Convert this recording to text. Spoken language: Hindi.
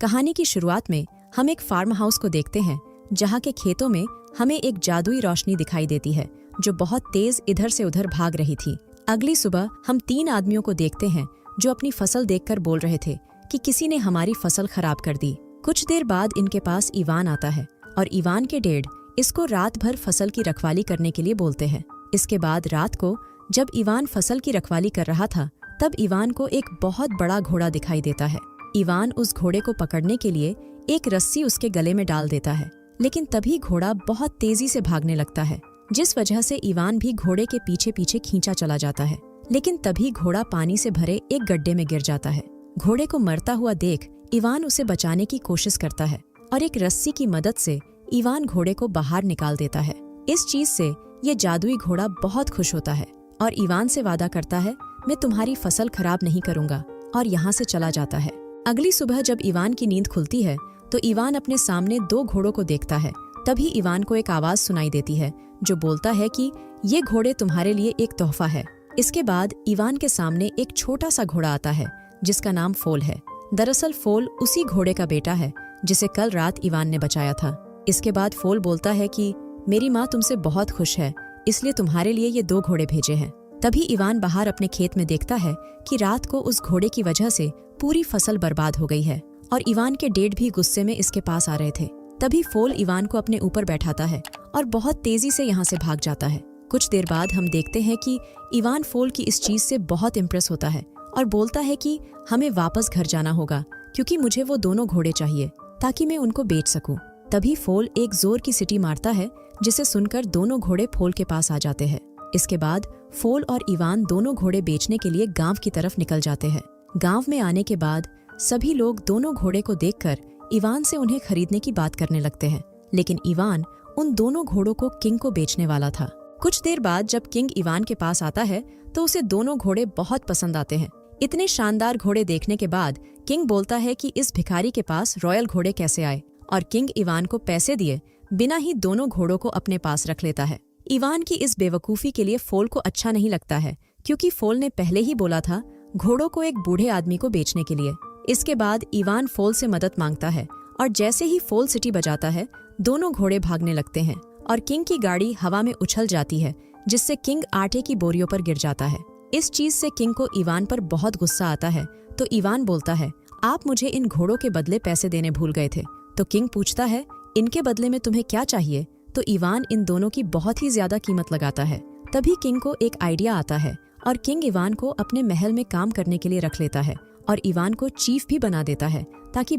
कहानी की शुरुआत में हम एक फार्म हाउस को देखते हैं जहाँ के खेतों में हमें एक जादुई रोशनी दिखाई देती है जो बहुत तेज इधर से उधर भाग रही थी। अगली सुबह हम 3 आदमियों को देखते हैं जो अपनी फसल देखकर बोल रहे थे कि किसी ने हमारी फसल खराब कर दी। कुछ देर बाद इनके पास इवान आता है और इवान के डैड इसको रात भर फसल की रखवाली करने के लिए बोलते हैं। इसके बाद रात को जब इवान फसल की रखवाली कर रहा था तब इवान को एक बहुत बड़ा घोड़ा दिखाई देता है। इवान उस घोड़े को पकड़ने के लिए एक रस्सी उसके गले में डाल देता है, लेकिन तभी घोड़ा बहुत तेजी से भागने लगता है, जिस वजह से इवान भी घोड़े के पीछे पीछे खींचा चला जाता है। लेकिन तभी घोड़ा पानी से भरे एक गड्ढे में गिर जाता है। घोड़े को मरता हुआ देख इवान उसे बचाने की कोशिश करता है और एक रस्सी की मदद से इवान घोड़े को बाहर निकाल देता है। इस चीज से ये जादुई घोड़ा बहुत खुश होता है और इवान से वादा करता है, मैं तुम्हारी फसल खराब नहीं करूंगा, और यहाँ से चला जाता है। अगली सुबह जब इवान की नींद खुलती है तो इवान अपने सामने 2 घोड़ों को देखता है। तभी इवान को एक आवाज सुनाई देती है जो बोलता है कि ये घोड़े तुम्हारे लिए एक तोहफा है। इसके बाद इवान के सामने एक छोटा सा घोड़ा आता है जिसका नाम फोल है। दरअसल फोल उसी घोड़े का बेटा है जिसे कल रात इवान ने बचाया था। इसके बाद फोल बोलता है कि मेरी माँ तुमसे बहुत खुश है, इसलिए तुम्हारे लिए ये 2 घोड़े भेजे हैं। तभी इवान बाहर अपने खेत में देखता है कि रात को उस घोड़े की वजह से पूरी फसल बर्बाद हो गई है और इवान के डैड भी गुस्से में इसके पास आ रहे थे। तभी फोल इवान को अपने ऊपर बैठाता है और बहुत तेजी से यहाँ से भाग जाता है। कुछ देर बाद हम देखते हैं कि इवान फोल की इस चीज से बहुत इम्प्रेस होता है और बोलता है कि हमें वापस घर जाना होगा क्योंकि मुझे वो दोनों घोड़े चाहिए ताकि मैं उनको बेच सकूं। तभी फोल एक जोर की सीटी मारता है जिसे सुनकर दोनों घोड़े फोल के पास आ जाते हैं। इसके बाद फोल और इवान दोनों घोड़े बेचने के लिए गांव की तरफ निकल जाते हैं। गांव में आने के बाद सभी लोग दोनों घोड़े को देखकर इवान से उन्हें खरीदने की बात करने लगते हैं, लेकिन इवान उन दोनों घोड़ों को किंग को बेचने वाला था। कुछ देर बाद जब किंग इवान के पास आता है तो उसे दोनों घोड़े बहुत पसंद आते हैं। इतने शानदार घोड़े देखने के बाद किंग बोलता है कि इस भिखारी के पास रॉयल घोड़े कैसे आए, और किंग इवान को पैसे दिए बिना ही दोनों घोड़ों को अपने पास रख लेता है। इवान की इस बेवकूफ़ी के लिए फोल को अच्छा नहीं लगता है क्योंकि फोल ने पहले ही बोला था घोड़ों को एक बूढ़े आदमी को बेचने के लिए। इसके बाद इवान फोल से मदद मांगता है और जैसे ही फोल सिटी बजाता है दोनों घोड़े भागने लगते हैं और किंग की गाड़ी हवा में उछल जाती है जिससे किंग आटे की बोरियों पर गिर जाता है। इस चीज से किंग को इवान पर बहुत गुस्सा आता है तो इवान बोलता है, आप मुझे इन घोड़ों के बदले पैसे देने भूल गए थे। तो किंग पूछता है, इनके बदले में तुम्हें क्या चाहिए? तो इवान इन दोनों की बहुत ही ज्यादा कीमत लगाता है। तभी किंग को एक आइडिया आता है और किंग इवान को अपने महल में काम करने के लिए रख लेता है और इवान को चीफ भी बना देता है ताकि